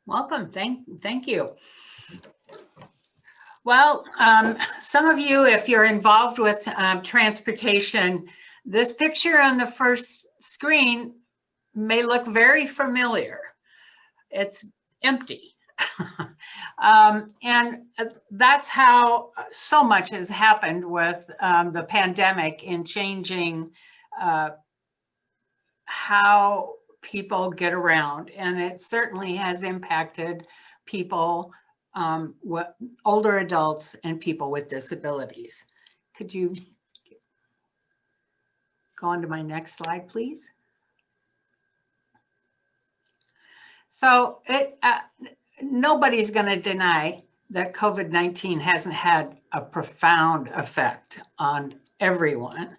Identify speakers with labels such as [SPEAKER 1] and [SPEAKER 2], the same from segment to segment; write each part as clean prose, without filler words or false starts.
[SPEAKER 1] Welcome. Thank you. Well, some of you, if you're involved with transportation, this picture on the first screen may look very familiar. It's empty. And that's how so much has happened with the pandemic in changing how people get around. And it certainly has impacted people, older adults and people with disabilities. Could you go on to my next slide, please? So nobody's going to deny that COVID-19 hasn't had a profound effect on everyone.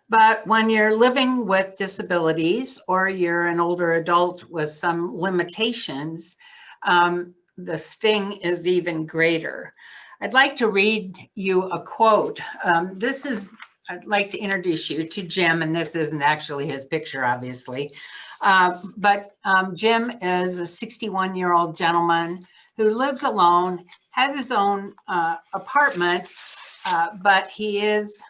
[SPEAKER 1] But when you're living with disabilities or you're an older adult with some limitations, the sting is even greater. I'd like to read you a quote. I'd like to introduce you to Jim, and this isn't actually his picture, obviously. But Jim is a 61-year-old gentleman who lives alone, has his own apartment, but he is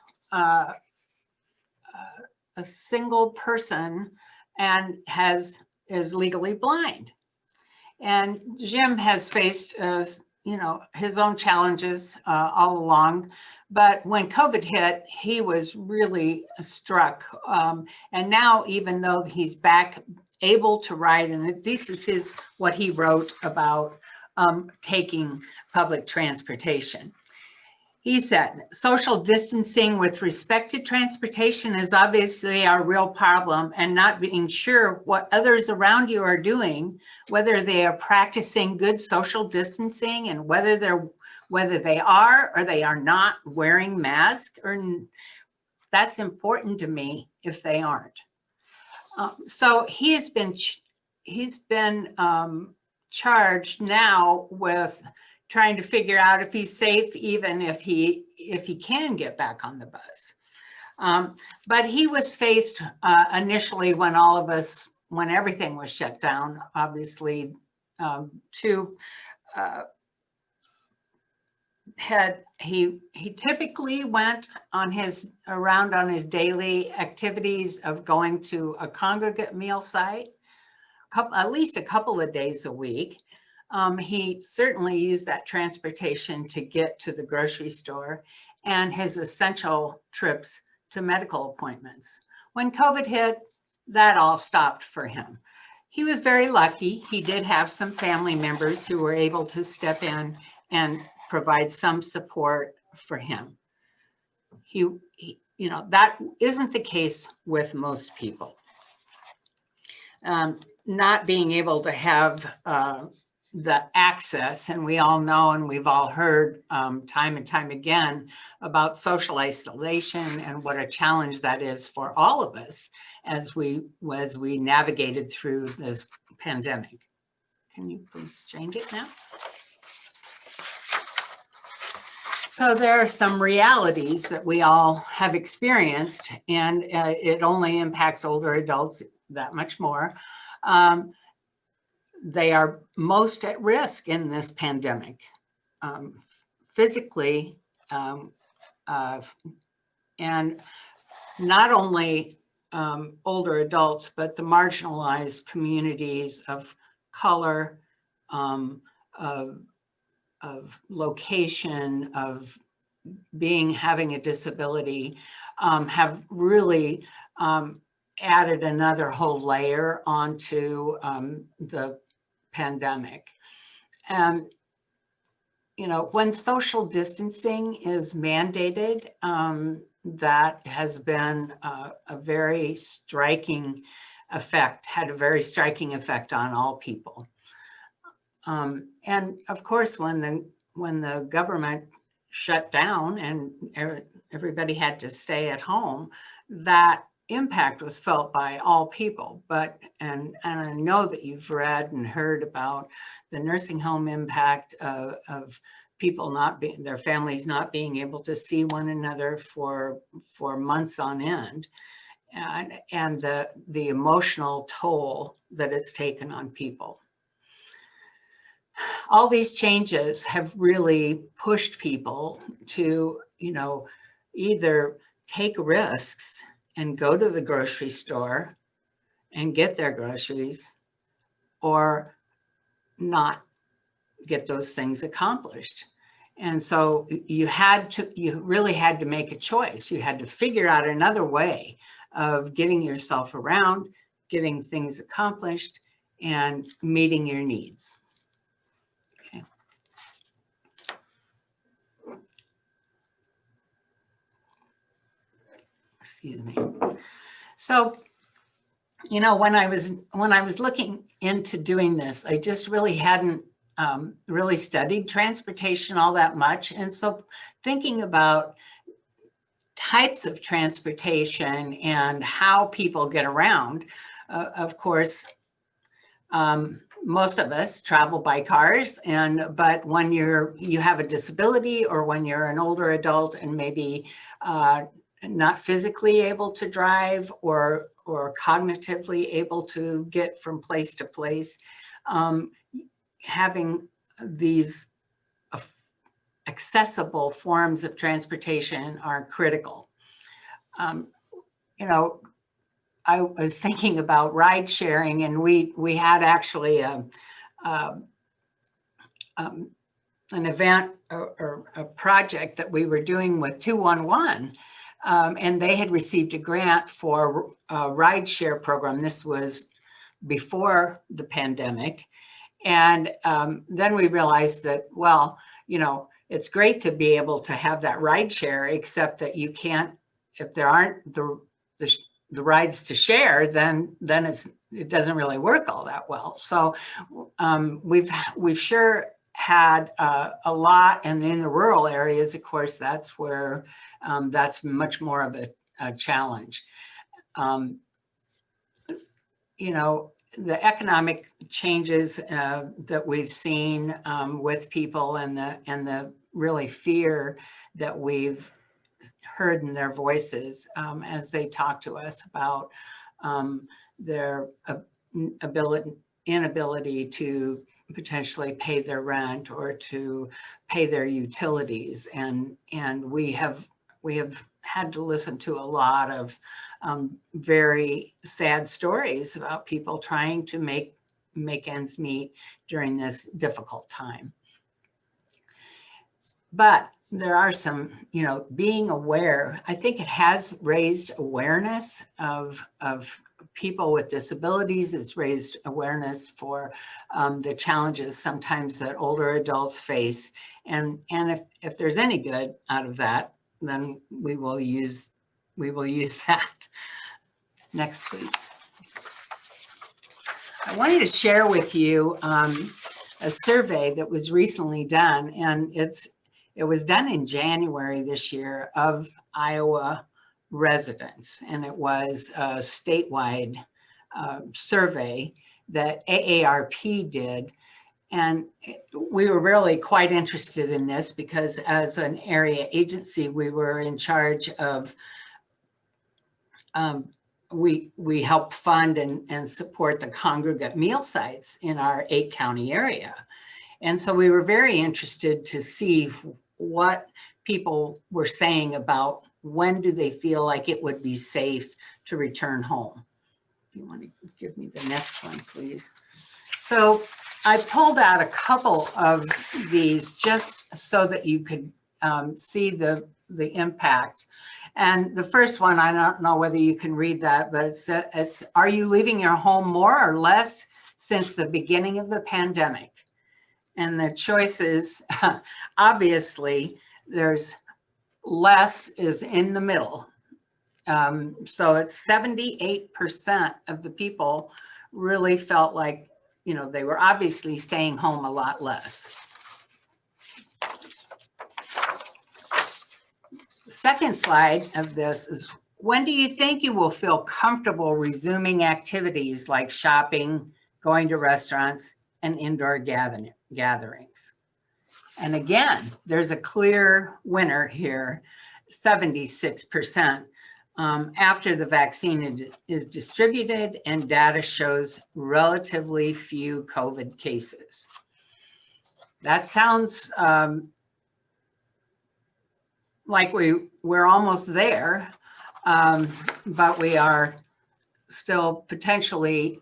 [SPEAKER 1] a single person and is legally blind. And Jim has faced, his own challenges all along. But when COVID hit, he was really struck. And now, even though he's back able to ride, and this is what he wrote about taking public transportation. He said, social distancing with respect to transportation is obviously our real problem, and not being sure what others around you are doing, whether they are practicing good social distancing and whether they are or they are not wearing masks, or that's important to me if they aren't. So he's been charged now with trying to figure out if he's safe, even if he can get back on the bus. But he was faced initially when everything was shut down, obviously, he typically went around on his daily activities of going to a congregate meal site, at least a couple of days a week. He certainly used that transportation to get to the grocery store and his essential trips to medical appointments. When COVID hit, that all stopped for him. He was very lucky. He did have some family members who were able to step in and provide some support for him. That isn't the case with most people. Not being able to have the access, and we all know and we've all heard time and time again about social isolation and what a challenge that is for all of us as we navigated through this pandemic. Can you please change it now? So there are some realities that we all have experienced, and it only impacts older adults that much more. They are most at risk in this pandemic, physically, and not only older adults, but the marginalized communities of color, of location, of having a disability, have really added another whole layer onto the pandemic. And, when social distancing is mandated, that has been a very striking effect, had a very striking effect on all people. And of course, when the government shut down and everybody had to stay at home, that impact was felt by all people. And I know that you've read and heard about the nursing home impact of people their families not being able to see one another for months on end, and the emotional toll that it's taken on people. all these changes have really pushed people to, you know, either take risks and go to the grocery store and get their groceries, or not get those things accomplished. And so you really had to make a choice. You had to figure out another way of getting yourself around, getting things accomplished, and meeting your needs. Okay. Excuse me. So, you know, when I was looking into doing this, I just really hadn't really studied transportation all that much. And so thinking about types of transportation and how people get around, of course, most of us travel by cars, but when you have a disability, or when you're an older adult and maybe not physically able to drive, or cognitively able to get from place to place, having these accessible forms of transportation are critical. You know, I was thinking about ride sharing, and we had actually an event or a project that we were doing with 211, and they had received a grant for a ride share program. This was before the pandemic. And then we realized that, well, you know, it's great to be able to have that ride share, except that you can't, if there aren't the rides to share, then it doesn't really work all that well. So we've sure had a lot, and in the rural areas, of course, that's where that's much more of a challenge. You know, the economic changes that we've seen with people, and the really fear that we've heard in their voices as they talk to us about their inability to potentially pay their rent or to pay their utilities, and we have had to listen to a lot of very sad stories about people trying to make ends meet during this difficult time. But there are some, you know, being aware, I think it has raised awareness of people with disabilities. It's raised awareness for the challenges sometimes that older adults face. And if there's any good out of that, then we will use that. Next, please. I wanted to share with you a survey that was recently done, and it was done in January this year of Iowa residents, and it was a statewide survey that AARP did. And we were really quite interested in this because as an area agency, we were in charge of, we help fund and support the congregate meal sites in our 8-county area. And so we were very interested to see what people were saying about when do they feel like it would be safe to return home. If you want to give me the next one, please. So I pulled out a couple of these just so that you could see the impact. And the first one, I don't know whether you can read that, but it's, are you leaving your home more or less since the beginning of the pandemic? And the choices, obviously, there's less is in the middle. So it's 78% of the people really felt like, you know, they were obviously staying home a lot less. The second slide of this is, when do you think you will feel comfortable resuming activities like shopping, going to restaurants, and indoor gatherings? And again, there's a clear winner here, 76%. After the vaccine is distributed and data shows relatively few COVID cases. That sounds like we're almost there, but we are still potentially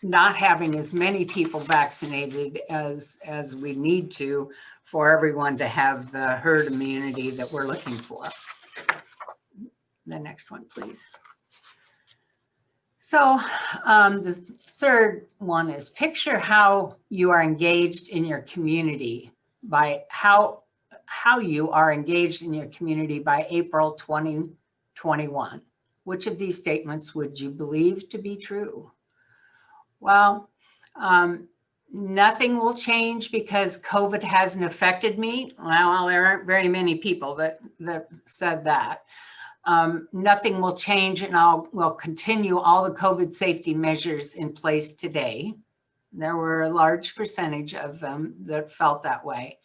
[SPEAKER 1] not having as many people vaccinated as we need to for everyone to have the herd immunity that we're looking for. The next one, please. So the third one is picture how you are engaged in your community by how you are engaged in your community by April 2021. Which of these statements would you believe to be true? Well, nothing will change because COVID hasn't affected me. Well, there aren't very many people that said that. Nothing will change, and we'll continue all the COVID safety measures in place today. There were a large percentage of them that felt that way.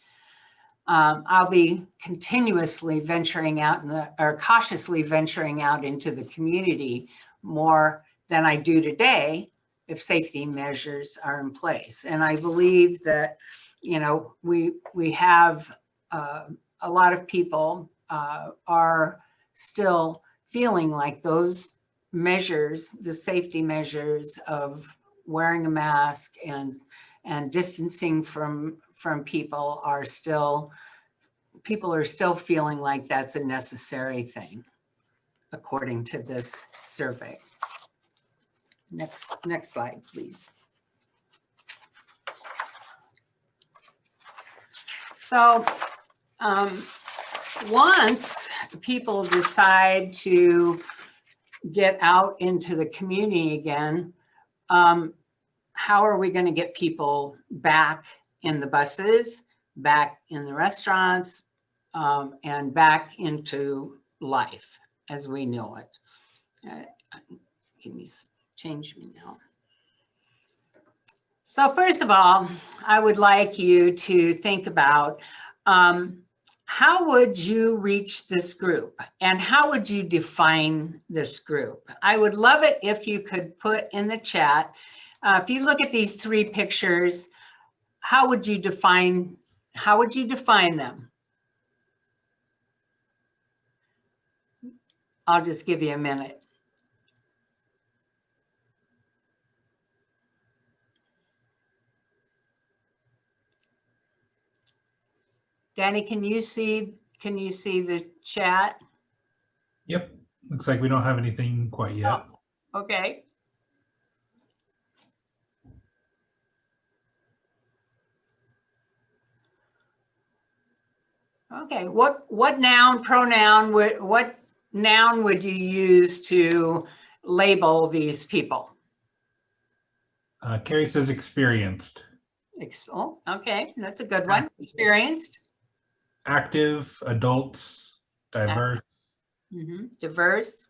[SPEAKER 1] I'll be continuously venturing out or cautiously venturing out into the community more than I do today if safety measures are in place. And I believe that, you know, we have a lot of people are still feeling like those measures, the safety measures of wearing a mask and distancing from people are still, people are still feeling like that's a necessary thing, according to this survey. Next slide, please. So once people decide to get out into the community again, how are we going to get people back in the buses, back in the restaurants, and back into life as we know it? Can you change me now? So first of all, I would like you to think about how would you reach this group and how would you define this group? I would love it if you could put in the chat, if you look at these three pictures, how would you define them? I'll just give you a minute. Danny, can you see the chat?
[SPEAKER 2] Yep, looks like we don't have anything quite yet.
[SPEAKER 1] Oh, okay. Okay, what noun, pronoun, what noun would you use to label these people?
[SPEAKER 2] Carrie says experienced.
[SPEAKER 1] Oh, okay, that's a good one. Experienced.
[SPEAKER 2] Active, adults, diverse.
[SPEAKER 1] Diverse.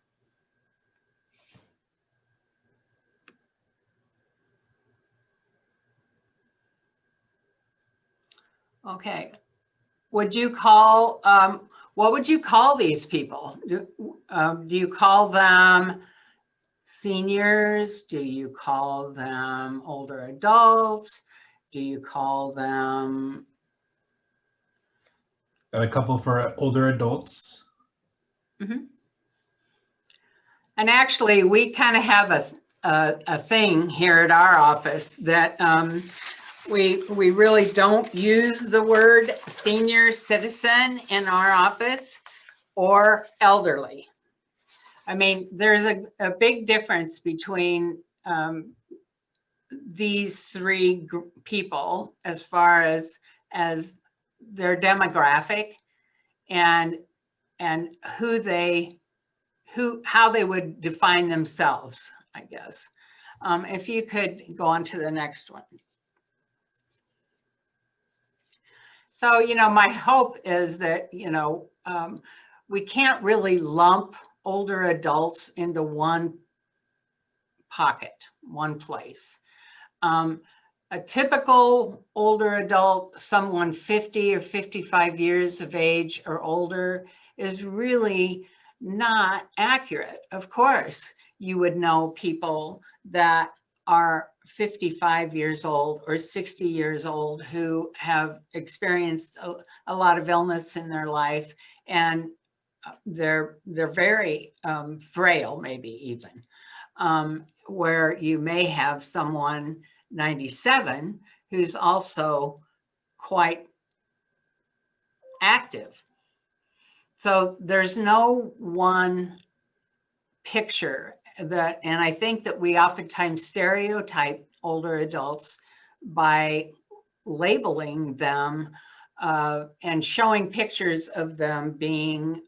[SPEAKER 1] Okay. Would you call, what would you call these people? Do you call them seniors? Do you call them older adults? Do you call them?
[SPEAKER 2] Got a couple for older adults.
[SPEAKER 1] And actually, we kind of have a thing here at our office that we really don't use the word senior citizen in our office or elderly. I mean, there's a big difference between these three people as far as their demographic and how they would define themselves, I guess. If you could go on to the next one. So, you know, my hope is that, you know, we can't really lump older adults into one pocket, one place. A typical older adult, someone 50 or 55 years of age or older, is really not accurate. Of course, you would know people that are 55 years old or 60 years old who have experienced a lot of illness in their life, and they're very frail, maybe even, where you may have someone 97 who's also quite active. So there's no one picture that, and I think that we oftentimes stereotype older adults by labeling them and showing pictures of them being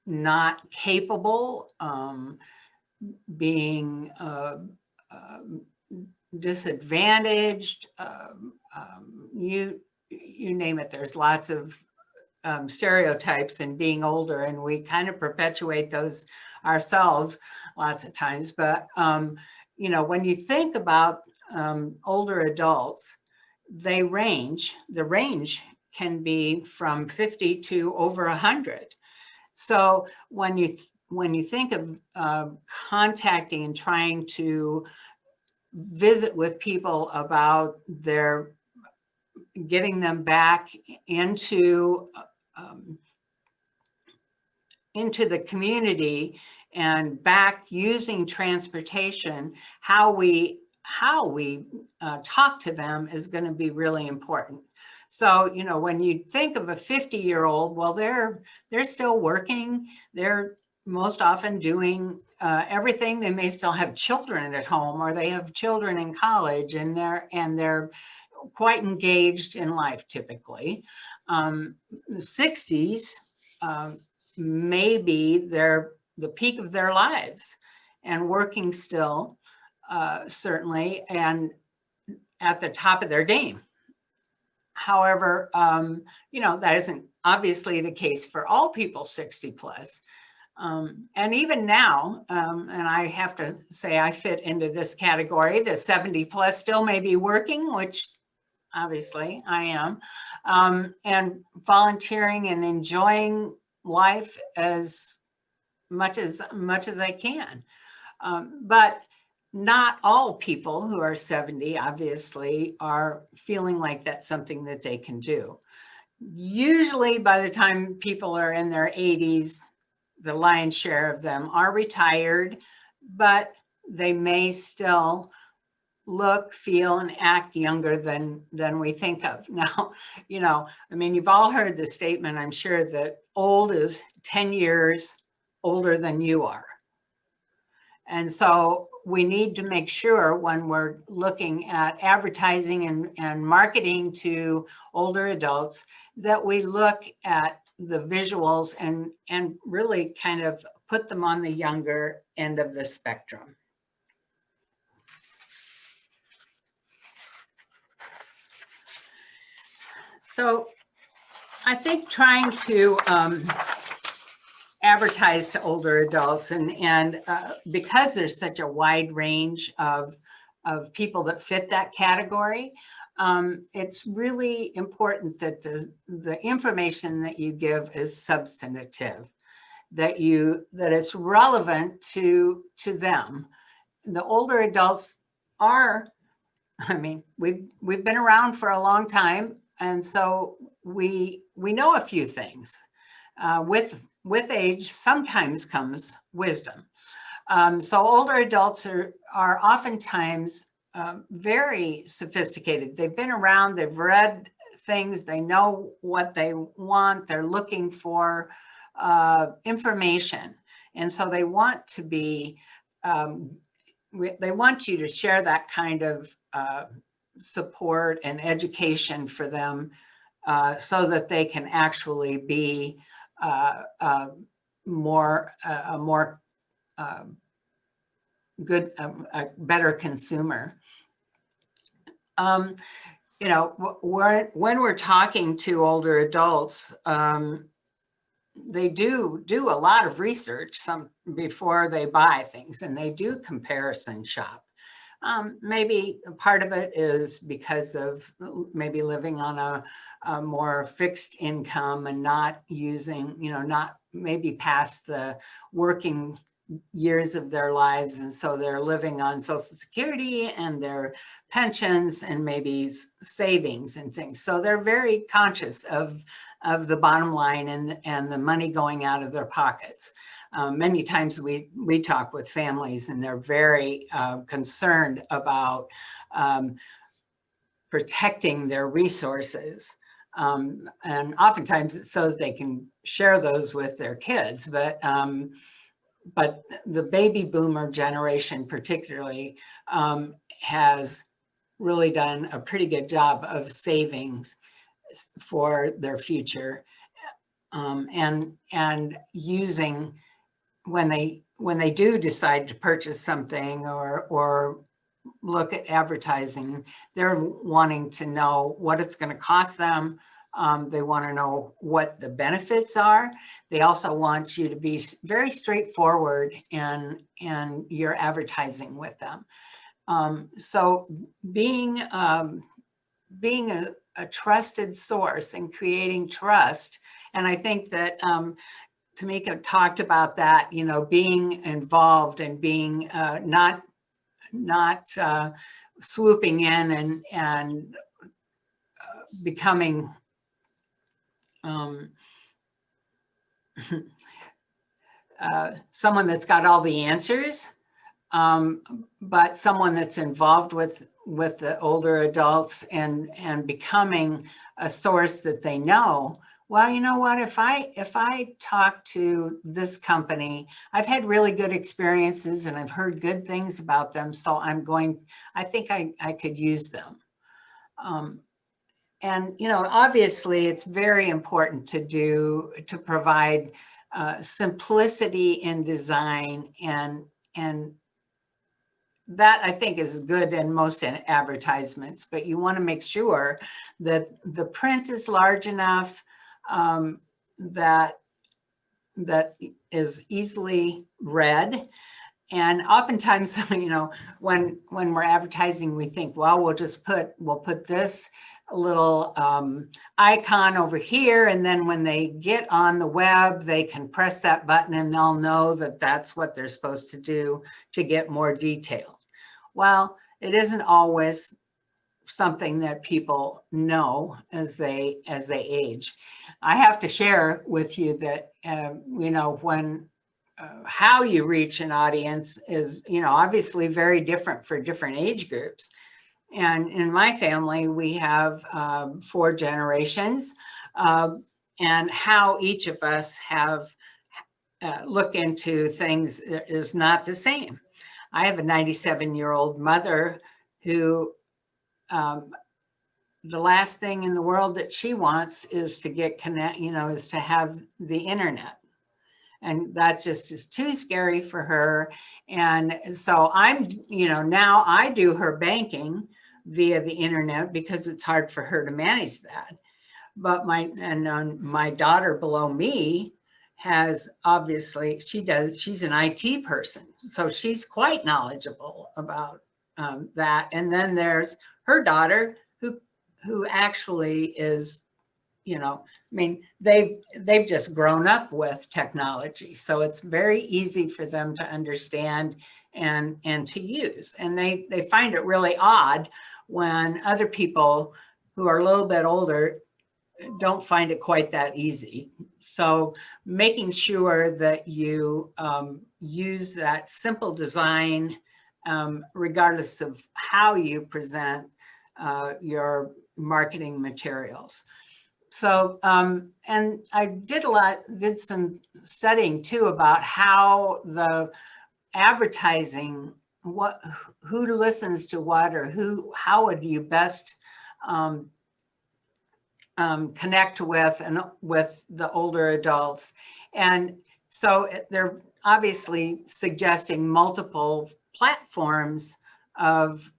[SPEAKER 1] not capable, being disadvantaged, you name it. There's lots of stereotypes in being older, and we kind of perpetuate those ourselves lots of times. But you know, when you think about older adults, the range can be from 50 to over 100. So when you think of contacting and trying to visit with people about their getting them back into the community and back using transportation, how we talk to them is going to be really important. So, you know, when you think of a 50-year-old, well, they're still working. They're most often doing everything. They may still have children at home, or they have children in college, and they're quite engaged in life typically. The 60s may be the peak of their lives, and working still, certainly, and at the top of their game. However, you know, that isn't obviously the case for all people 60 plus. And even now, and I have to say I fit into this category, the 70 plus still may be working, which obviously I am, and volunteering and enjoying life as much as I can. But not all people who are 70 obviously are feeling like that's something that they can do. Usually by the time people are in their 80s, the lion's share of them are retired, but they may still look, feel, and act younger than we think of. Now, you know, I mean, you've all heard the statement, I'm sure, that old is 10 years older than you are. And so we need to make sure when we're looking at advertising and marketing to older adults that we look at the visuals and really kind of put them on the younger end of the spectrum. So I think trying to advertise to older adults, and because there's such a wide range of people that fit that category, it's really important that the information that you give is substantive, that it's relevant to them. The older adults are, I mean, we've been around for a long time, and so we know a few things. With age sometimes comes wisdom. So older adults are oftentimes very sophisticated. They've been around, they've read things, they know what they want, they're looking for information. And so they want to be, they want you to share that kind of support and education for them so that they can actually be a more good, a better consumer. You know, when we're talking to older adults, they do a lot of research before they buy things, and they do comparison shop. Maybe part of it is because of maybe living on a more fixed income and not using, you know, not maybe past the working years of their lives. And so they're living on Social Security and their pensions and maybe savings and things. So they're very conscious of the bottom line and the money going out of their pockets. Many times we talk with families and they're very concerned about protecting their resources. And oftentimes it's so that they can share those with their kids. But the baby boomer generation particularly has really done a pretty good job of savings for their future, and using when they do decide to purchase something or look at advertising, they're wanting to know what it's going to cost them. They want to know what the benefits are. They also want you to be very straightforward in your advertising with them. So being a trusted source and creating trust, and I think that Tamika talked about that, you know, being involved and being not swooping in and becoming someone that's got all the answers, but someone that's involved with the older adults and becoming a source that they know. Well, you know what, if I talk to this company, I've had really good experiences and I've heard good things about them. So I think I could use them. And, you know, obviously it's very important to provide simplicity in design, and that I think is good in most advertisements, but you want to make sure that the print is large enough, that is easily read. And oftentimes, you know, when we're advertising, we think, well, we'll put this little icon over here, and then when they get on the web, they can press that button and they'll know that that's what they're supposed to do to get more detail. Well, it isn't always something that people know as they age. I have to share with you that you know, when how you reach an audience is, you know, obviously very different for different age groups. And in my family, we have 4 generations, and how each of us have look into things is not the same. I have a 97-year-old mother who the last thing in the world that she wants is to get is to have the internet. And that just is too scary for her. And so I'm, you know, now I do her banking via the internet because it's hard for her to manage that. But my daughter below me has obviously, she's an IT person. So she's quite knowledgeable about that. And then there's her daughter who actually is, you know, I mean, they've just grown up with technology. So it's very easy for them to understand and to use. And they find it really odd when other people who are a little bit older don't find it quite that easy. So making sure that you use that simple design, regardless of how you present your marketing materials. So, and I did some studying too about how the advertising, who listens to what, or how would you best connect with the older adults. And so they're obviously suggesting multiple platforms of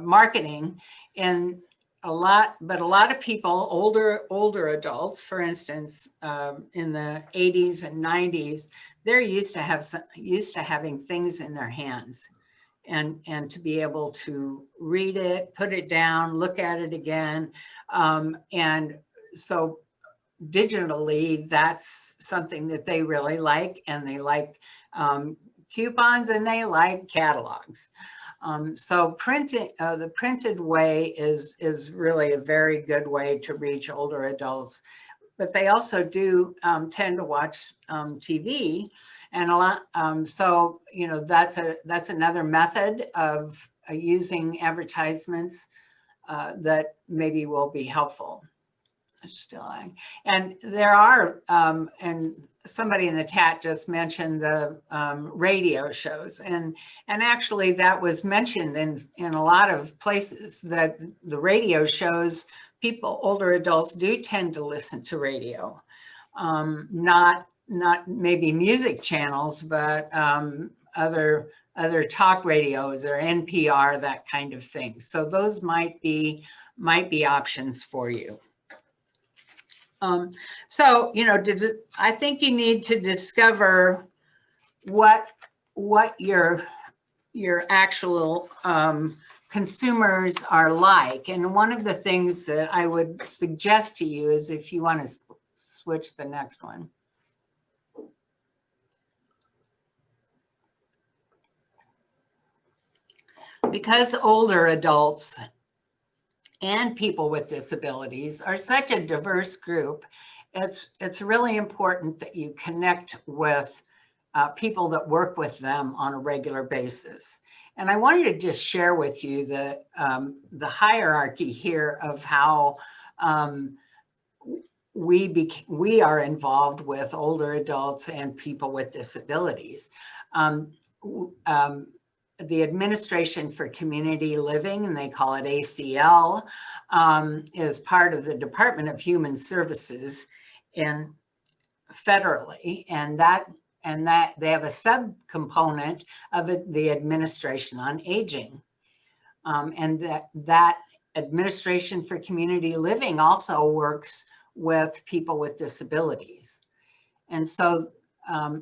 [SPEAKER 1] marketing, and a lot of people, older adults, for instance, in the 80s and 90s, they're used to having things in their hands, and to be able to read it, put it down, look at it again, and so digitally, that's something that they really like, and they like coupons and they like catalogs. So the printed way is really a very good way to reach older adults, but they also do tend to watch TV, and a lot. So that's another method of using advertisements that maybe will be helpful. And there are, and somebody in the chat just mentioned the radio shows, and actually that was mentioned in a lot of places, that the radio shows, older adults do tend to listen to radio, not maybe music channels, but other talk radios or NPR, that kind of thing. So those might be options for you. So, I think you need to discover what your actual consumers are like. And one of the things that I would suggest to you is, if you want to switch the next one. Because older adults and people with disabilities are such a diverse group, it's really important that you connect with people that work with them on a regular basis. And I wanted to just share with you the hierarchy here of how we are involved with older adults and people with disabilities. The Administration for Community Living, and they call it ACL, is part of the Department of Human Services federally, and that they have a subcomponent of it, the Administration on Aging, and that Administration for Community Living also works with people with disabilities. And so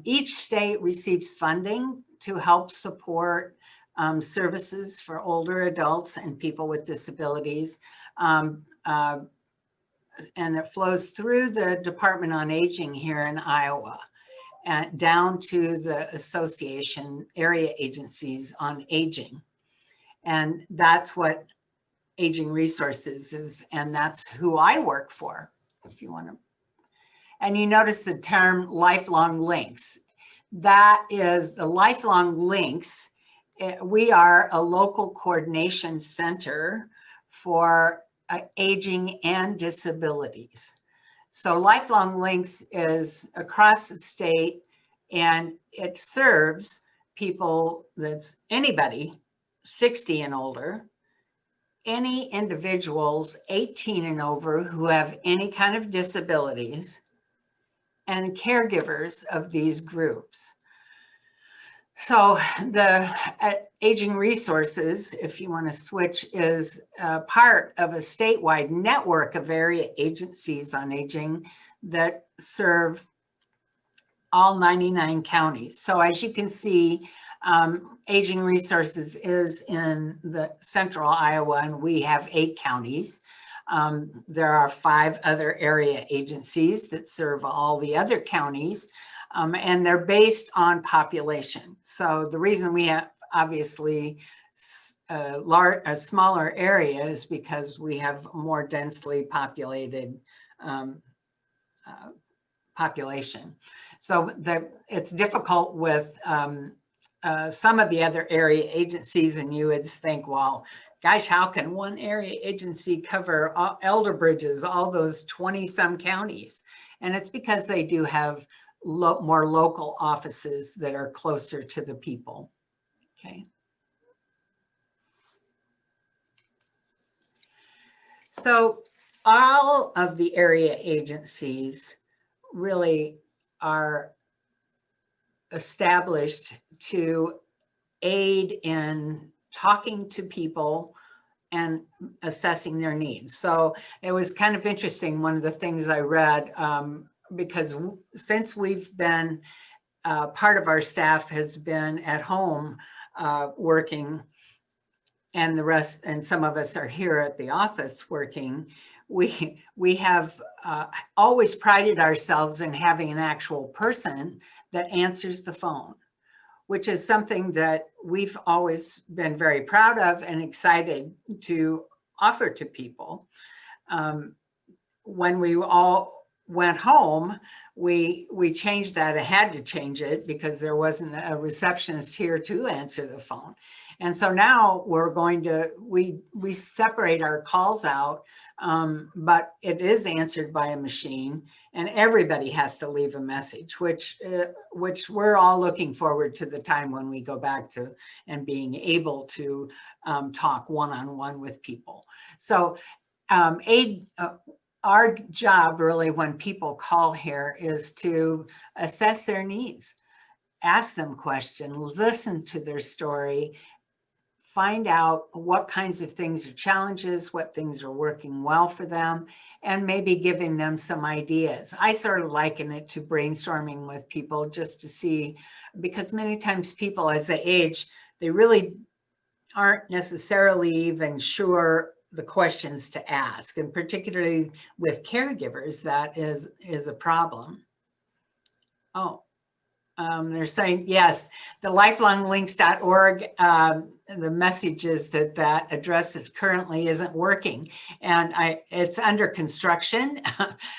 [SPEAKER 1] each state receives funding to help support services for older adults and people with disabilities. And it flows through the Department on Aging here in Iowa, down to the association area agencies on aging. And that's what Aging Resources is, and that's who I work for, if you want to. And you notice the term lifelong links. That is the lifelong links. We are a local coordination center for aging and disabilities. So Lifelong Links is across the state, and it serves people, that's anybody 60 and older, any individuals 18 and over who have any kind of disabilities, and caregivers of these groups. So the Aging Resources, if you want to switch, is part of a statewide network of area agencies on aging that serve all 99 counties. So as you can see, Aging Resources is in the central Iowa, and we have 8 counties. There are 5 other area agencies that serve all the other counties, and they're based on population. So the reason we have obviously a smaller area is because we have more densely populated population. So it's difficult with some of the other area agencies, and you would think, well, gosh, how can one area agency cover elder bridges, all those 20-some counties? And it's because they do have more local offices that are closer to the people. Okay. So all of the area agencies really are established to aid in talking to people and assessing their needs. So it was kind of interesting, one of the things I read, because since we've been, part of our staff has been at home working, and the rest, and some of us are here at the office working, we have always prided ourselves in having an actual person that answers the phone, which is something that we've always been very proud of and excited to offer to people. When we all went home, we changed that. I had to change it because there wasn't a receptionist here to answer the phone. And so now we're going to, we separate our calls out, but it is answered by a machine, and everybody has to leave a message, which we're all looking forward to the time when we go back to and being able to talk one-on-one with people. So our job really when people call here is to assess their needs, ask them questions, listen to their story, find out what kinds of things are challenges, what things are working well for them, and maybe giving them some ideas. I sort of liken it to brainstorming with people just to see, because many times people as they age, they really aren't necessarily even sure the questions to ask, and particularly with caregivers, that is a problem. Oh, they're saying, yes, the lifelonglinks.org, the message is that address is currently isn't working, and it's under construction.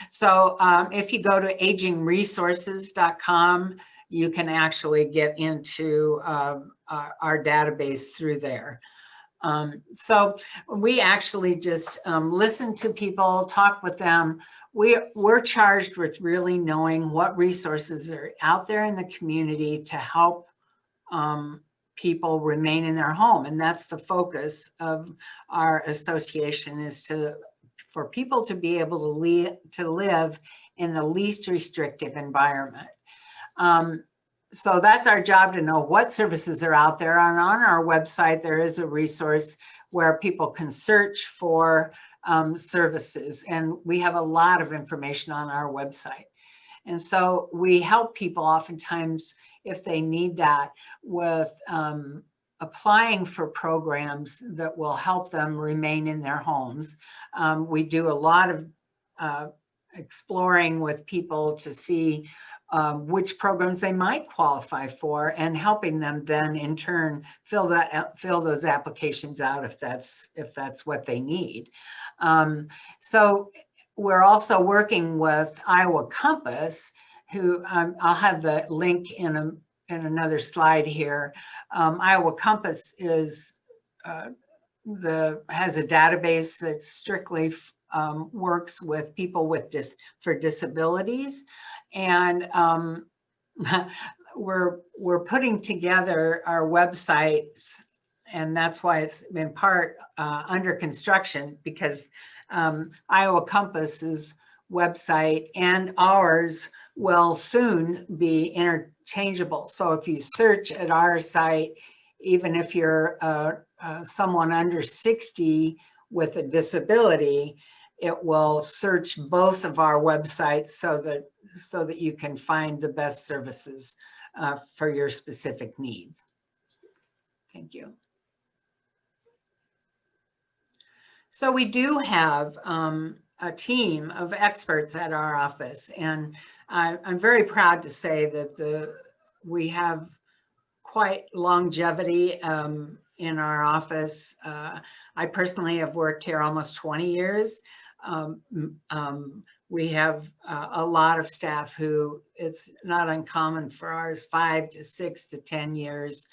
[SPEAKER 1] So if you go to agingresources.com, you can actually get into our database through there. So we actually just listen to people, talk with them. We're charged with really knowing what resources are out there in the community to help people remain in their home. And that's the focus of our association, is for people to be able to live in the least restrictive environment. So that's our job, to know what services are out there. And on our website, there is a resource where people can search for services. And we have a lot of information on our website. And so we help people oftentimes, if they need that, with applying for programs that will help them remain in their homes. We do a lot of exploring with people to see which programs they might qualify for, and helping them then in turn fill those applications out if that's what they need. So we're also working with Iowa Compass, who I'll have the link in another slide here. Iowa Compass has a database that strictly works with people with for disabilities. And we're putting together our websites, and that's why it's in part under construction, because Iowa Compass's website and ours will soon be interchangeable. So if you search at our site, even if you're someone under 60 with a disability, it will search both of our websites so that you can find the best services for your specific needs. Thank you. So we do have a team of experts at our office, and I'm very proud to say that we have quite longevity in our office. I personally have worked here almost 20 years. We have a lot of staff who, it's not uncommon for ours, 5 to 6 to 10 years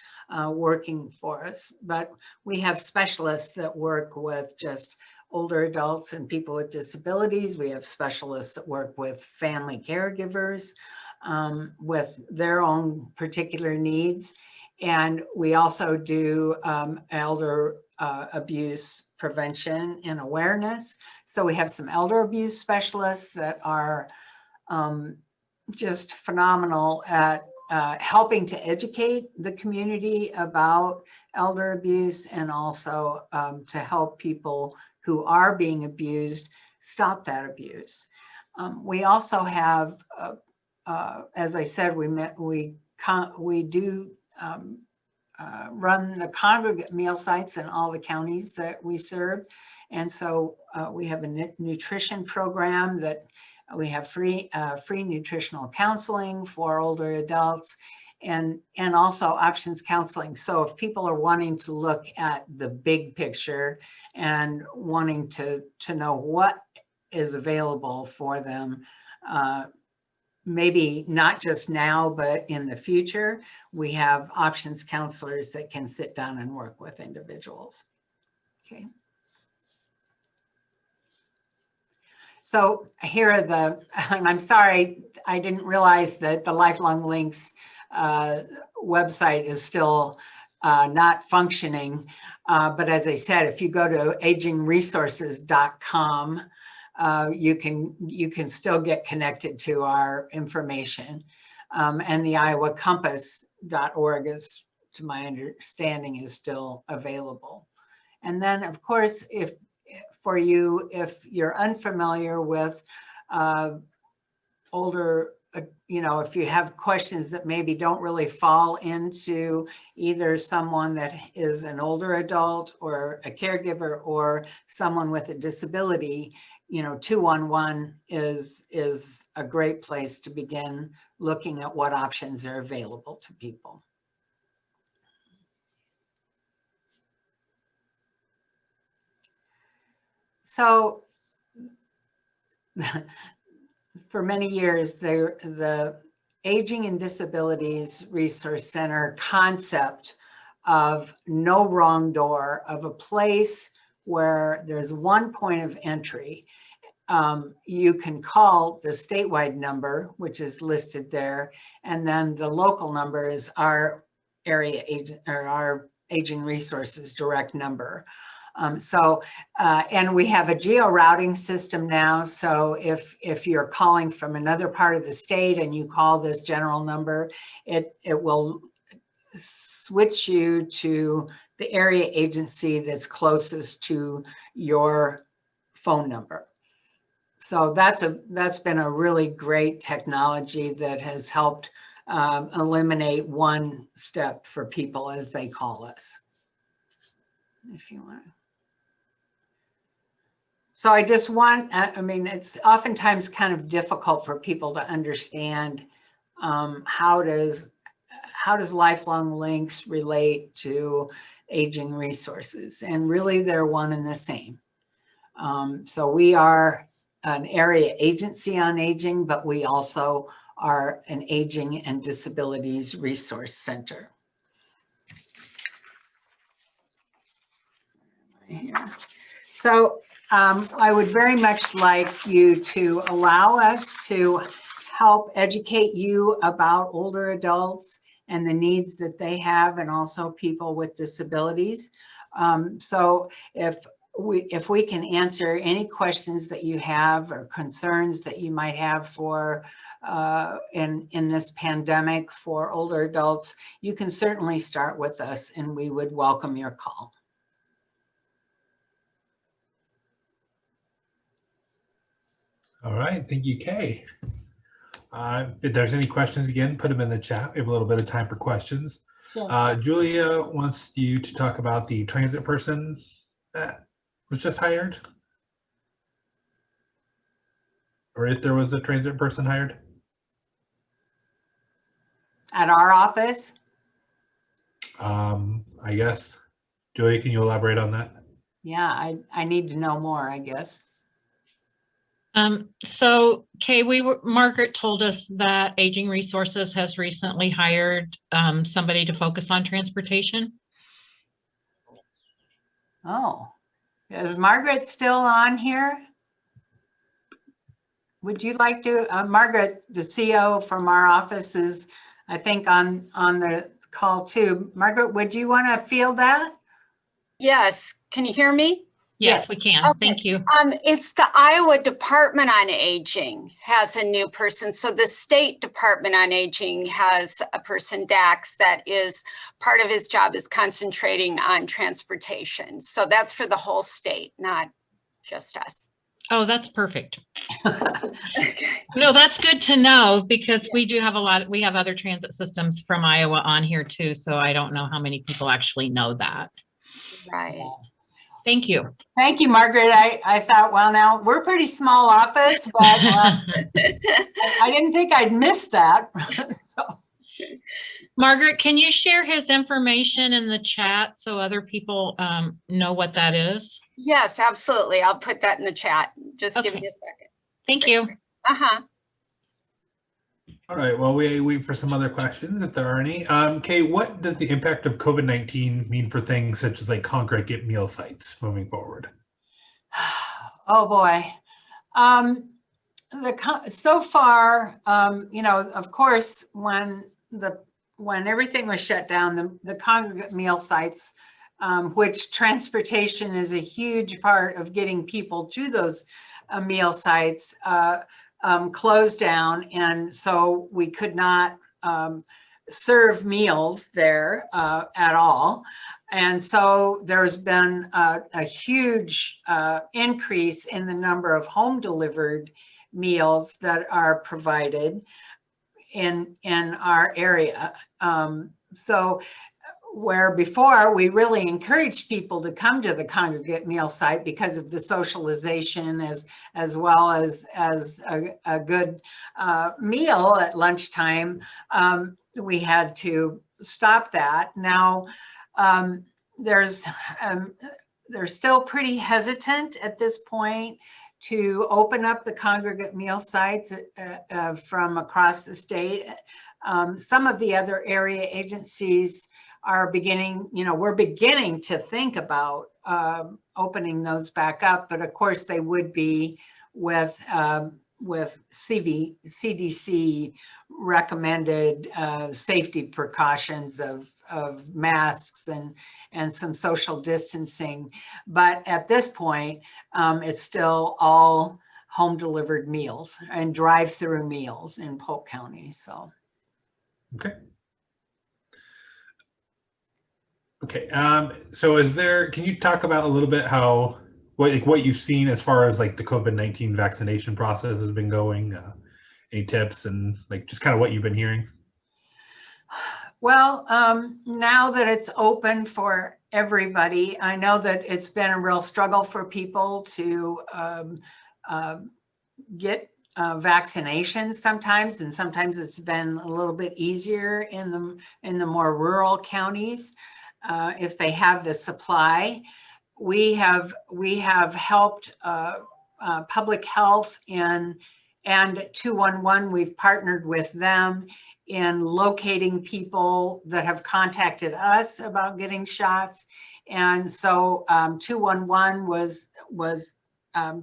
[SPEAKER 1] working for us. But we have specialists that work with just older adults and people with disabilities. We have specialists that work with family caregivers with their own particular needs. And we also do elder abuse prevention and awareness. So we have some elder abuse specialists that are just phenomenal at helping to educate the community about elder abuse, and also to help people who are being abused stop that abuse. We also have, as I said, we do run the congregate meal sites in all the counties that we serve. And so we have a nutrition program that we have free nutritional counseling for older adults, and also options counseling. So if people are wanting to look at the big picture and wanting to know what is available for them, maybe not just now, but in the future, we have options counselors that can sit down and work with individuals. Okay. So here are and I'm sorry, I didn't realize that the Lifelong Links website is still not functioning. But as I said, if you go to agingresources.com, you can still get connected to our information. And the iowacompass.org is, to my understanding, is still available. And then, of course, if you're unfamiliar with older, if you have questions that maybe don't really fall into either someone that is an older adult or a caregiver or someone with a disability, 211 is a great place to begin looking at what options are available to people. So for many years, the Aging and Disabilities Resource Center concept of no wrong door, of a place where there's one point of entry. You can call the statewide number, which is listed there, and then the local number is our area agent or our Aging Resources direct number. And we have a geo-routing system now. So if you're calling from another part of the state and you call this general number, it will switch you to the area agency that's closest to your phone number. So that's been a really great technology that has helped eliminate one step for people as they call us. If you want to. So I just it's oftentimes kind of difficult for people to understand how does Lifelong Links relate to Aging Resources, and really they're one and the same. So we are an area agency on aging, but we also are an Aging and Disabilities Resource Center. So I would very much like you to allow us to help educate you about older adults and the needs that they have, and also people with disabilities. So if we can answer any questions that you have or concerns that you might have for in this pandemic for older adults, you can certainly start with us, and we would welcome your call.
[SPEAKER 2] All right, thank you, Kay. If there's any questions, again, put them in the chat. We have a little bit of time for questions. Sure. Julia wants you to talk about the transit person that was just hired, or if there was a transit person hired.
[SPEAKER 1] At our office?
[SPEAKER 2] I guess. Julia, can you elaborate on that?
[SPEAKER 1] Yeah, I need to know more, I guess.
[SPEAKER 3] So Kay, Margaret told us that Aging Resources has recently hired somebody to focus on transportation.
[SPEAKER 1] Oh, is Margaret still on here? Would you like to, Margaret, the CO from our office is, I think, on the call too. Margaret, would you want to field that?
[SPEAKER 4] Yes, can you hear me?
[SPEAKER 3] Yes, we can. Okay. Thank you.
[SPEAKER 4] It's the Iowa Department on Aging has a new person. So the State Department on Aging has a person, Dax, that is part of his job is concentrating on transportation. So that's for the whole state, not just us.
[SPEAKER 3] Oh, that's perfect. Okay. No, that's good to know, because yes, we do have we have other transit systems from Iowa on here too. So I don't know how many people actually know that.
[SPEAKER 4] Right.
[SPEAKER 3] Thank you.
[SPEAKER 1] Thank you, Margaret. I thought, well, now we're a pretty small office, but I didn't think I'd miss that. So,
[SPEAKER 3] Margaret, can you share his information in the chat so other people know what that is?
[SPEAKER 4] Yes, absolutely. I'll put that in the chat. Just give
[SPEAKER 3] Okay.
[SPEAKER 4] me a second.
[SPEAKER 3] Thank you.
[SPEAKER 4] Uh-huh.
[SPEAKER 2] All right, well, we wait for some other questions if there are any. Kay, what does the impact of COVID-19 mean for things such as like congregate meal sites moving forward?
[SPEAKER 1] oh boy. So far, you know, of course, when everything was shut down, the congregate meal sites, which transportation is a huge part of getting people to those meal sites, closed down, and so we could not serve meals there at all. And so there's been a huge increase in the number of home delivered meals that are provided in our area. So where before we really encouraged people to come to the congregate meal site because of the socialization as well as a good meal at lunchtime, we had to stop that. Now they're still pretty hesitant at this point to open up the congregate meal sites from across the state. Some of the other area agencies are beginning, you know, we're beginning to think about opening those back up, but of course they would be with CDC recommended safety precautions of masks and some social distancing. But at this point, it's still all home delivered meals and drive-through meals in Polk County. So.
[SPEAKER 2] Okay. Okay. So can you talk about a little bit what you've seen as far as like the COVID-19 vaccination process has been going? Any tips and like just kind of what you've been hearing?
[SPEAKER 1] Well, now that it's open for everybody, I know that it's been a real struggle for people to get vaccinations sometimes, and sometimes it's been a little bit easier in the more rural counties if they have the supply. We have helped public health and 211. We've partnered with them in locating people that have contacted us about getting shots, and so 211 was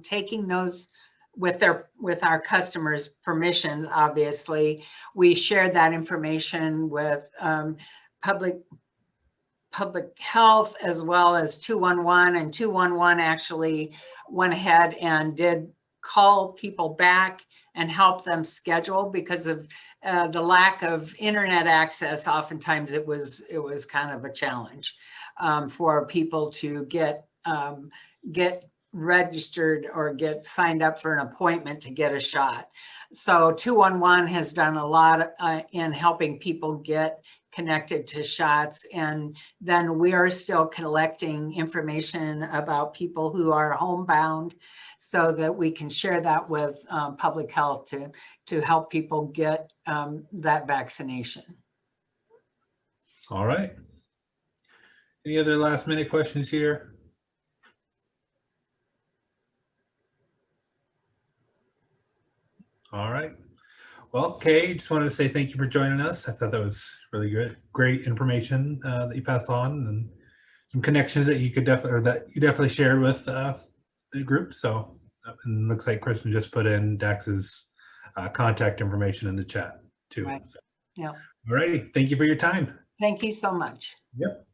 [SPEAKER 1] taking those with our customers' permission. Obviously, we shared that information with public health as well as 211, and 211 actually went ahead and did call people back and help them schedule because of the lack of internet access. Oftentimes it was kind of a challenge for people to get registered or get signed up for an appointment to get a shot. So 211 has done a lot in helping people get connected to shots. And then we are still collecting information about people who are homebound so that we can share that with public health to help people get that vaccination.
[SPEAKER 2] All right. Any other last minute questions here? All right. Well, Kay, just wanted to say thank you for joining us. I thought that was really good, great information that you passed on, and some connections that you definitely shared with the group. So, and it looks like Kristen just put in Dax's contact information in the chat too.
[SPEAKER 1] Right.
[SPEAKER 2] So,
[SPEAKER 1] Yeah.
[SPEAKER 2] all righty. Thank you for your time.
[SPEAKER 1] Thank you so much.
[SPEAKER 2] Yep.